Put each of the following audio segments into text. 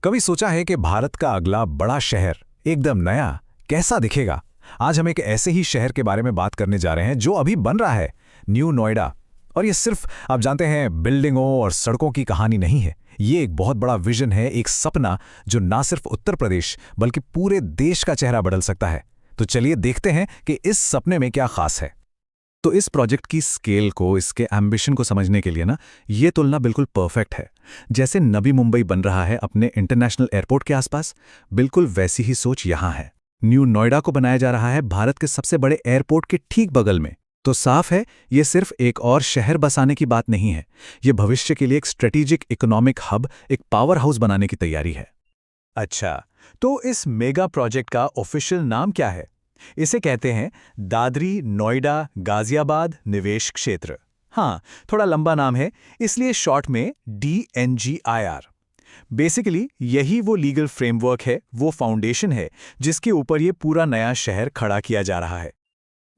कभी सोचा है कि भारत का अगला बड़ा शहर एकदम नया कैसा दिखेगा? आज हम एक ऐसे ही शहर के बारे में बात करने जा रहे हैं जो अभी बन रहा है, न्यू नोएडा। और ये सिर्फ आप जानते हैं बिल्डिंगों और सड़कों की कहानी नहीं है। ये एक बहुत बड़ा विजन है, एक सपना जो ना सिर्फ उत्तर प्रदेश बल्कि पूरे देश का चेहरा बदल सकता है। तो चलिए देखते हैं कि इस सपने में क्या खास है। तो इस प्रोजेक्ट की स्केल को, इसके एम्बिशन को समझने के लिए ना, ये तुलना बिल्कुल परफेक्ट है। जैसे नवी मुंबई बन रहा है अपने इंटरनेशनल एयरपोर्ट के आसपास, बिल्कुल वैसी ही सोच यहाँ है। न्यू नोएडा को बनाया जा रहा है भारत के सबसे बड़े एयरपोर्ट के ठीक बगल में। तो साफ है, ये सिर्फ एक और शहर बसाने की बात नहीं है। ये भविष्य के लिए एक स्ट्रेटेजिक इकोनॉमिक हब, एक पावर हाउस बनाने की तैयारी है। अच्छा, तो इस मेगा प्रोजेक्ट का ऑफिशियल नाम क्या है? इसे कहते हैं दादरी नोएडा गाजियाबाद निवेश क्षेत्र। हाँ, थोड़ा लंबा नाम है, इसलिए शॉर्ट में DNGIR। बेसिकली यही वो लीगल फ्रेमवर्क है, वो फाउंडेशन है जिसके ऊपर ये पूरा नया शहर खड़ा किया जा रहा है।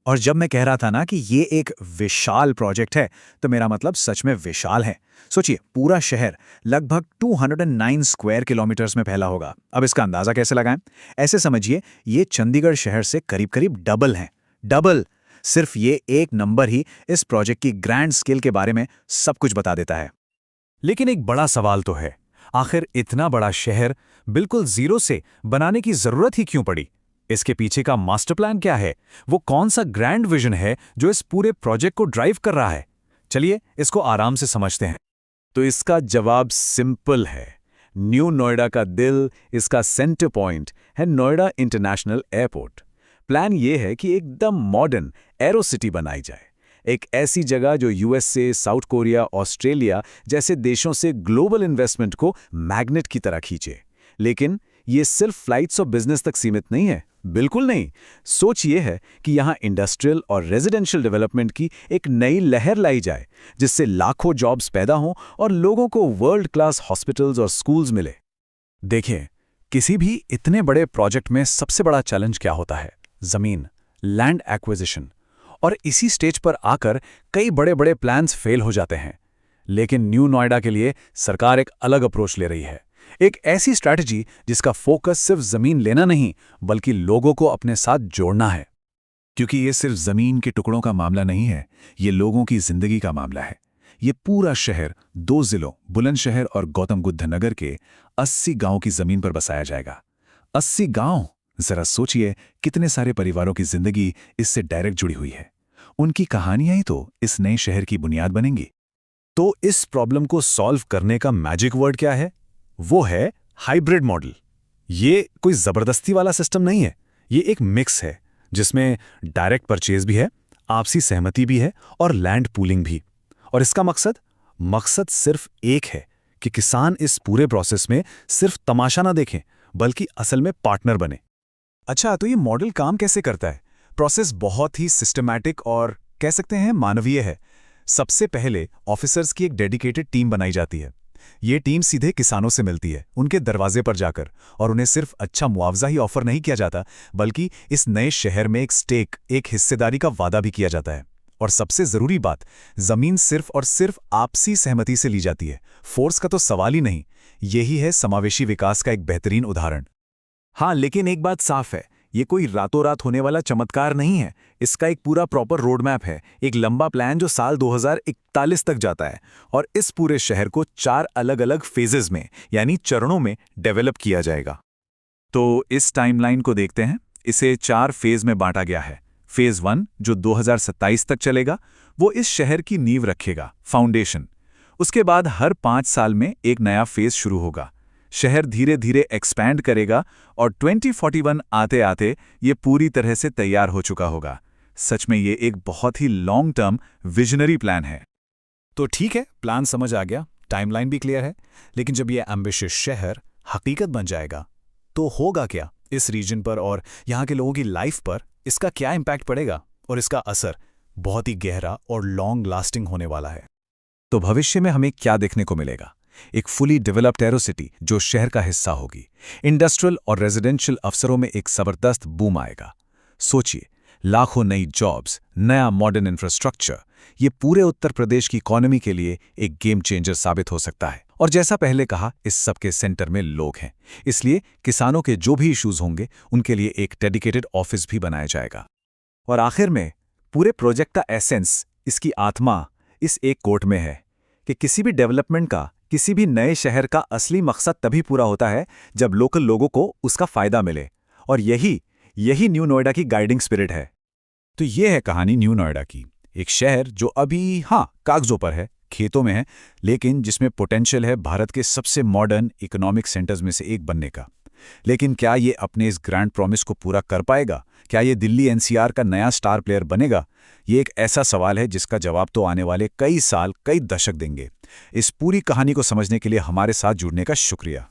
और जब मैं कह रहा था ना कि ये एक विशाल प्रोजेक्ट है, तो मेरा मतलब सच में विशाल है। सोचिए, पूरा शहर लगभग 209 स्क्वायर किलोमीटर्स में फैला होगा। अब इसका अंदाजा कैसे लगाएं? ऐसे समझिए, ये चंडीगढ़ शहर से करीब करीब डबल है। डबल! सिर्फ ये एक नंबर ही इस प्रोजेक्ट की ग्रैंड स्केल के बारे में सब कुछ बता देता है। लेकिन एक बड़ा सवाल तो है, आखिर इतना बड़ा शहर बिल्कुल जीरो से बनाने की जरूरत ही क्यों पड़ी? इसके पीछे का मास्टर प्लान क्या है? वो कौन सा ग्रैंड विजन है जो इस पूरे प्रोजेक्ट को ड्राइव कर रहा है? चलिए इसको आराम से समझते हैं। तो इसका जवाब सिंपल है। न्यू नोएडा का दिल, इसका सेंटर पॉइंट है नोएडा इंटरनेशनल एयरपोर्ट। प्लान ये है कि एकदम मॉडर्न एरो सिटी बनाई जाए, एक ऐसी जगह जो USA, साउथ कोरिया, ऑस्ट्रेलिया जैसे देशों से ग्लोबल इन्वेस्टमेंट को मैग्नेट की तरह खींचे। लेकिन ये सिर्फ फ्लाइट्स और बिजनेस तक सीमित नहीं है, बिल्कुल नहीं। सोच ये है कि यहाँ इंडस्ट्रियल और रेजिडेंशियल डेवलपमेंट की एक नई लहर लाई जाए, जिससे लाखों जॉब्स पैदा हों और लोगों को वर्ल्ड क्लास हॉस्पिटल्स और स्कूल्स मिले। देखिए, किसी भी इतने बड़े प्रोजेक्ट में सबसे बड़ा चैलेंज क्या होता है? जमीन, लैंड एक्विजिशन। और इसी स्टेज पर आकर कई बड़े बड़े प्लान्स फेल हो जाते हैं। लेकिन न्यू नोएडा के लिए सरकार एक अलग अप्रोच ले रही है, एक ऐसी स्ट्रैटेजी जिसका फोकस सिर्फ जमीन लेना नहीं बल्कि लोगों को अपने साथ जोड़ना है। क्योंकि ये सिर्फ जमीन के टुकड़ों का मामला नहीं है, ये लोगों की जिंदगी का मामला है। ये पूरा शहर 2 जिलों बुलंदशहर और गौतम बुद्ध नगर के 80 गांवों की जमीन पर बसाया जाएगा। 80 गांव! जरा सोचिए, कितने सारे परिवारों की जिंदगी इससे डायरेक्ट जुड़ी हुई है। उनकी कहानियां ही तो इस नए शहर की बुनियाद बनेंगी। तो इस प्रॉब्लम को सॉल्व करने का मैजिक वर्ड क्या है? वो है हाइब्रिड मॉडल। ये कोई जबरदस्ती वाला सिस्टम नहीं है, ये एक मिक्स है जिसमें डायरेक्ट परचेज भी है, आपसी सहमति भी है और लैंड पूलिंग भी। और इसका मकसद सिर्फ एक है कि किसान इस पूरे प्रोसेस में सिर्फ तमाशा ना देखें बल्कि असल में पार्टनर बने। अच्छा, तो ये मॉडल काम कैसे करता है? प्रोसेस बहुत ही सिस्टमैटिक और कह सकते हैं मानवीय है। सबसे पहले ऑफिसर्स की एक डेडिकेटेड टीम बनाई जाती है। ये टीम सीधे किसानों से मिलती है, उनके दरवाजे पर जाकर, और उन्हें सिर्फ अच्छा मुआवजा ही ऑफर नहीं किया जाता बल्कि इस नए शहर में एक स्टेक, एक हिस्सेदारी का वादा भी किया जाता है। और सबसे जरूरी बात, जमीन सिर्फ और सिर्फ आपसी सहमति से ली जाती है। फोर्स का तो सवाल ही नहीं। यही है समावेशी विकास का एक बेहतरीन उदाहरण। हाँ, लेकिन एक बात साफ है, ये कोई रातों रात होने वाला चमत्कार नहीं है। इसका एक पूरा प्रॉपर रोड मैप है, एक लंबा प्लान जो साल 2041 तक जाता है। और इस पूरे शहर को 4 अलग अलग फेजेस में, यानी चरणों में डेवलप किया जाएगा। तो इस टाइमलाइन को देखते हैं। इसे 4 फेज में बांटा गया है। फेज 1 जो 2027 तक चलेगा, वो इस शहर की नींव रखेगा, फाउंडेशन। उसके बाद हर 5 साल में एक नया फेज शुरू होगा। शहर धीरे धीरे एक्सपैंड करेगा और 2041 आते आते ये पूरी तरह से तैयार हो चुका होगा। सच में ये एक बहुत ही लॉन्ग टर्म विजनरी प्लान है। तो ठीक है, प्लान समझ आ गया, टाइमलाइन भी क्लियर है। लेकिन जब ये एम्बिशियस शहर हकीकत बन जाएगा तो होगा क्या इस रीजन पर और यहाँ के लोगों की लाइफ पर? इसका क्या इम्पैक्ट पड़ेगा? और इसका असर बहुत ही गहरा और लॉन्ग लास्टिंग होने वाला है। तो भविष्य में हमें क्या देखने को मिलेगा? एक फुली डेवलप्ड एरो सिटी जो शहर का हिस्सा होगी। इंडस्ट्रियल और रेजिडेंशियल अवसरों में एक जबरदस्त बूम आएगा। सोचिए, लाखों नई जॉब्स, नया मॉडर्न इंफ्रास्ट्रक्चर, ये पूरे उत्तर प्रदेश की इकोनॉमी के लिए एक गेम चेंजर साबित हो सकता है। और जैसा पहले कहा, इस सब के सेंटर में लोग हैं। इसलिए किसानों के जो भी इश्यूज होंगे उनके लिए एक डेडिकेटेड ऑफिस भी बनाया जाएगा। और आखिर में पूरे प्रोजेक्ट का एसेंस, इसकी आत्मा इस एक कोट में है कि किसी भी डेवलपमेंट का, किसी भी नए शहर का असली मकसद तभी पूरा होता है जब लोकल लोगों को उसका फायदा मिले। और यही यही न्यू नोएडा की गाइडिंग स्पिरिट है। तो ये है कहानी न्यू नोएडा की, एक शहर जो अभी कागजों पर है, खेतों में है, लेकिन जिसमें पोटेंशियल है भारत के सबसे मॉडर्न इकोनॉमिक सेंटर्स में से एक बनने का। लेकिन क्या ये अपने इस ग्रैंड प्रॉमिस को पूरा कर पाएगा? क्या ये दिल्ली एनसीआर का नया स्टार प्लेयर बनेगा? ये एक ऐसा सवाल है जिसका जवाब तो आने वाले कई साल, कई दशक देंगे। इस पूरी कहानी को समझने के लिए हमारे साथ जुड़ने का शुक्रिया।